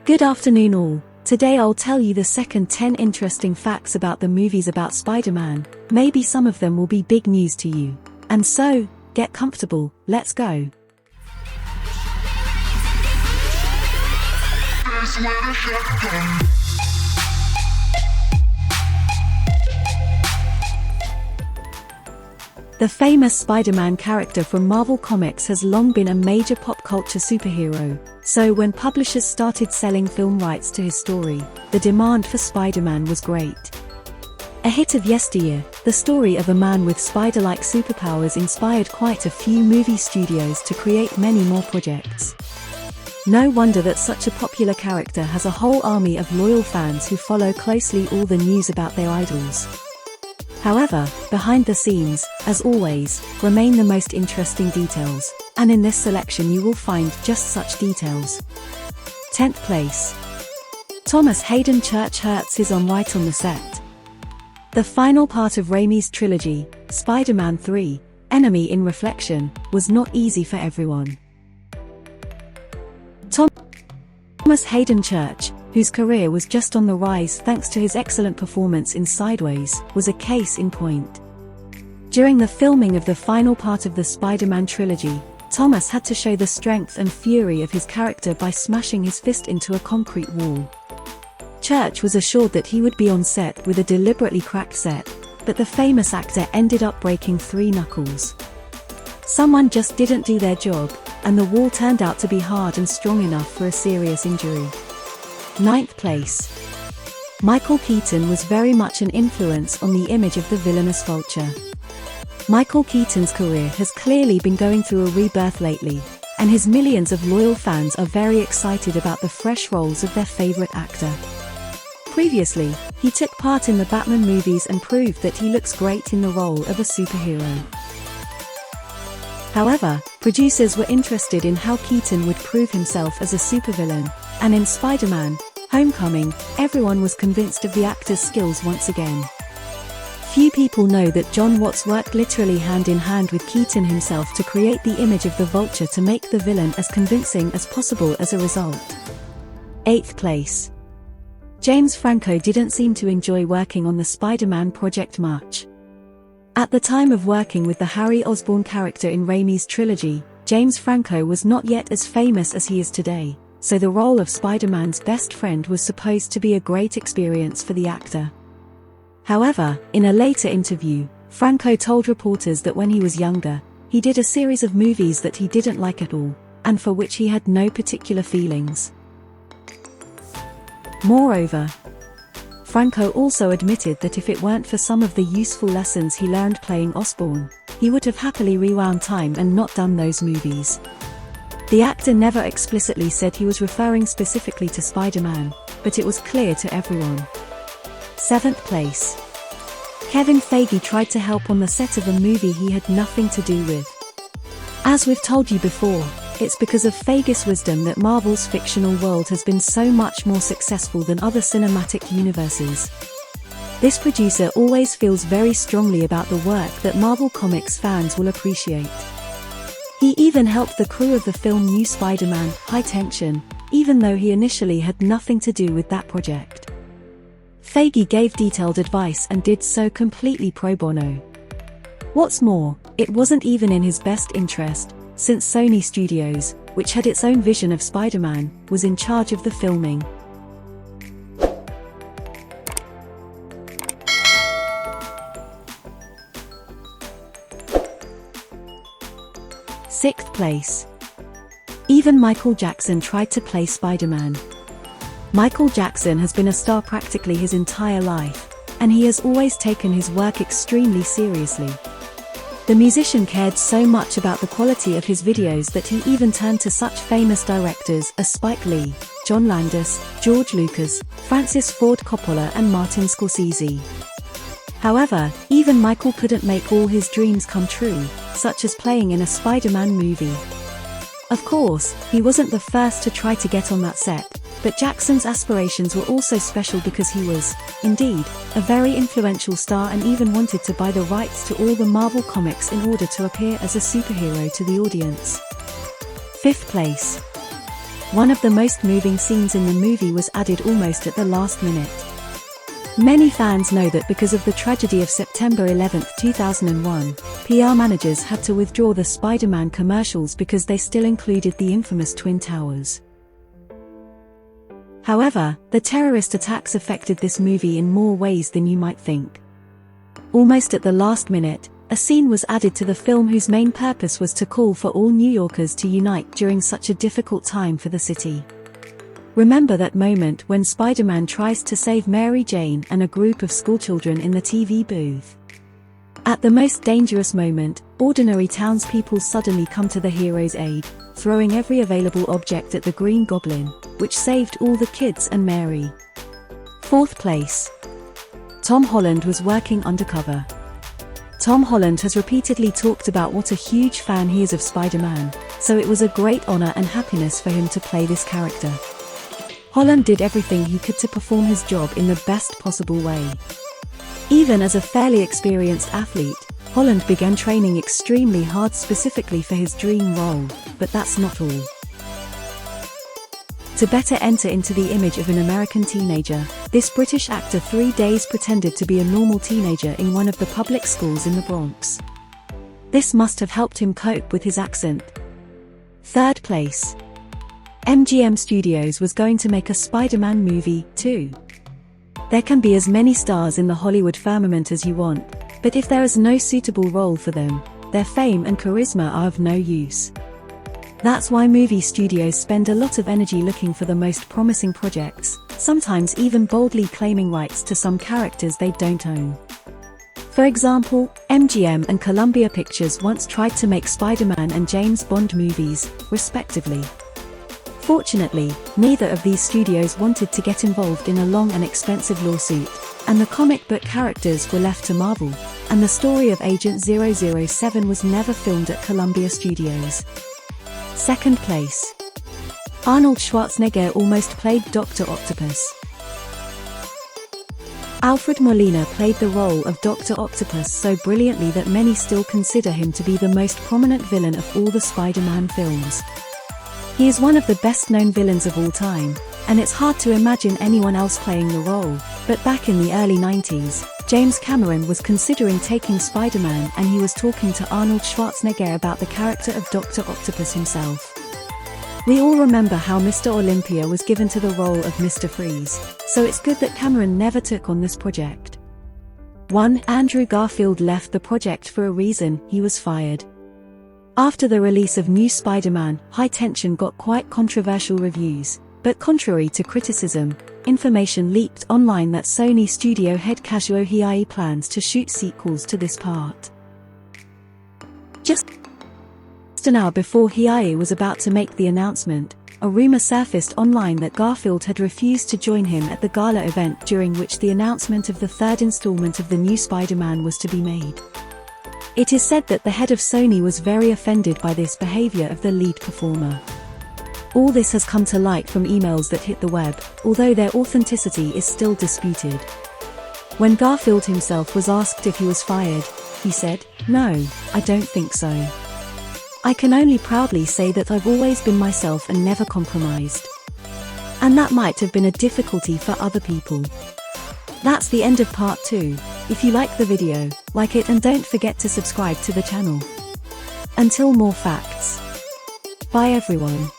Good afternoon all. Today I'll tell you the second 10 interesting facts about the movies about Spider-Man. Maybe some of them will be big news to you. And so, get comfortable, let's go. The famous Spider-Man character from Marvel Comics has long been a major pop culture superhero, so when publishers started selling film rights to his story, the demand for Spider-Man was great. A hit of yesteryear, the story of a man with spider-like superpowers inspired quite a few movie studios to create many more projects. No wonder that such a popular character has a whole army of loyal fans who follow closely all the news about their idols. However, behind the scenes, as always, remain the most interesting details, and in this selection you will find just such details. 10th place. Thomas Hayden Church hurts his on right on the set. The final part of Raimi's trilogy, Spider-Man 3, Enemy in Reflection, was not easy for everyone. Thomas Hayden Church, whose career was just on the rise thanks to his excellent performance in Sideways, was a case in point. During the filming of the final part of the Spider-Man trilogy, Thomas had to show the strength and fury of his character by smashing his fist into a concrete wall. Church was assured that he would be on set with a deliberately cracked set, but the famous actor ended up breaking 3 knuckles. Someone just didn't do their job, and the wall turned out to be hard and strong enough for a serious injury. 9th place. Michael Keaton was very much an influence on the image of the villainous Vulture. Michael Keaton's career has clearly been going through a rebirth lately, and his millions of loyal fans are very excited about the fresh roles of their favorite actor. Previously, he took part in the Batman movies and proved that he looks great in the role of a superhero. However, producers were interested in how Keaton would prove himself as a supervillain, and in Spider-Man: Homecoming, everyone was convinced of the actor's skills once again. Few people know that John Watts worked literally hand in hand with Keaton himself to create the image of the Vulture to make the villain as convincing as possible as a result. 8th place. James Franco didn't seem to enjoy working on the Spider-Man project much. At the time of working with the Harry Osborn character in Raimi's trilogy, James Franco was not yet as famous as he is today, so the role of Spider-Man's best friend was supposed to be a great experience for the actor. However, in a later interview, Franco told reporters that when he was younger, he did a series of movies that he didn't like at all, and for which he had no particular feelings. Moreover, Franco also admitted that if it weren't for some of the useful lessons he learned playing Osborn, he would have happily rewound time and not done those movies. The actor never explicitly said he was referring specifically to Spider-Man, but it was clear to everyone. 7th place. Kevin Feige tried to help on the set of a movie he had nothing to do with. As we've told you before, it's because of Feige's wisdom that Marvel's fictional world has been so much more successful than other cinematic universes. This producer always feels very strongly about the work that Marvel Comics fans will appreciate. He even helped the crew of the film New Spider-Man: High Tension, even though he initially had nothing to do with that project. Feige gave detailed advice and did so completely pro bono. What's more, it wasn't even in his best interest, since Sony Studios, which had its own vision of Spider-Man, was in charge of the filming. Sixth place. Even Michael Jackson tried to play Spider-Man. Michael Jackson has been a star practically his entire life, and he has always taken his work extremely seriously. The musician cared so much about the quality of his videos that he even turned to such famous directors as Spike Lee, John Landis, George Lucas, Francis Ford Coppola and Martin Scorsese. However, even Michael couldn't make all his dreams come true, such as playing in a Spider-Man movie. Of course, he wasn't the first to try to get on that set, but Jackson's aspirations were also special because he was, indeed, a very influential star and even wanted to buy the rights to all the Marvel comics in order to appear as a superhero to the audience. 5th place. One of the most moving scenes in the movie was added almost at the last minute. Many fans know that because of the tragedy of September 11, 2001, PR managers had to withdraw the Spider Man commercials because they still included the infamous Twin Towers. However, the terrorist attacks affected this movie in more ways than you might think. Almost at the last minute, a scene was added to the film whose main purpose was to call for all New Yorkers to unite during such a difficult time for the city. Remember that moment when Spider-Man tries to save Mary Jane and a group of schoolchildren in the TV booth? At the most dangerous moment, ordinary townspeople suddenly come to the hero's aid, throwing every available object at the Green Goblin, which saved all the kids and Mary. 4th place. Tom Holland was working undercover. Tom Holland has repeatedly talked about what a huge fan he is of Spider-Man, so it was a great honor and happiness for him to play this character. Holland did everything he could to perform his job in the best possible way. Even as a fairly experienced athlete, Holland began training extremely hard specifically for his dream role, but that's not all. To better enter into the image of an American teenager, this British actor 3 days pretended to be a normal teenager in one of the public schools in the Bronx. This must have helped him cope with his accent. 3rd place. MGM Studios was going to make a Spider-Man movie, too. There can be as many stars in the Hollywood firmament as you want, but if there is no suitable role for them, their fame and charisma are of no use. That's why movie studios spend a lot of energy looking for the most promising projects, sometimes even boldly claiming rights to some characters they don't own. For example, MGM and Columbia Pictures once tried to make Spider-Man and James Bond movies, respectively. Fortunately, neither of these studios wanted to get involved in a long and expensive lawsuit, and the comic book characters were left to Marvel, and the story of Agent 007 was never filmed at Columbia Studios. 2nd place. Arnold Schwarzenegger almost played Dr. Octopus. Alfred Molina played the role of Dr. Octopus so brilliantly that many still consider him to be the most prominent villain of all the Spider-Man films. He is one of the best-known villains of all time, and it's hard to imagine anyone else playing the role, but back in the early 90s, James Cameron was considering taking Spider-Man and he was talking to Arnold Schwarzenegger about the character of Dr. Octopus himself. We all remember how Mr. Olympia was given to the role of Mr. Freeze, so it's good that Cameron never took on this project. 1. Andrew Garfield left the project for a reason: he was fired. After the release of New Spider-Man, High Tension got quite controversial reviews, but contrary to criticism, information leaked online that Sony studio head Kazuo Hiei plans to shoot sequels to this part. Just an hour before Hiei was about to make the announcement, a rumor surfaced online that Garfield had refused to join him at the gala event during which the announcement of the 3rd installment of the new Spider-Man was to be made. It is said that the head of Sony was very offended by this behavior of the lead performer. All this has come to light from emails that hit the web, although their authenticity is still disputed. When Garfield himself was asked if he was fired, he said, "No, I don't think so. I can only proudly say that I've always been myself and never compromised." And that might have been a difficulty for other people. That's the end of part 2. If you like the video, like it and don't forget to subscribe to the channel. Until more facts. Bye everyone.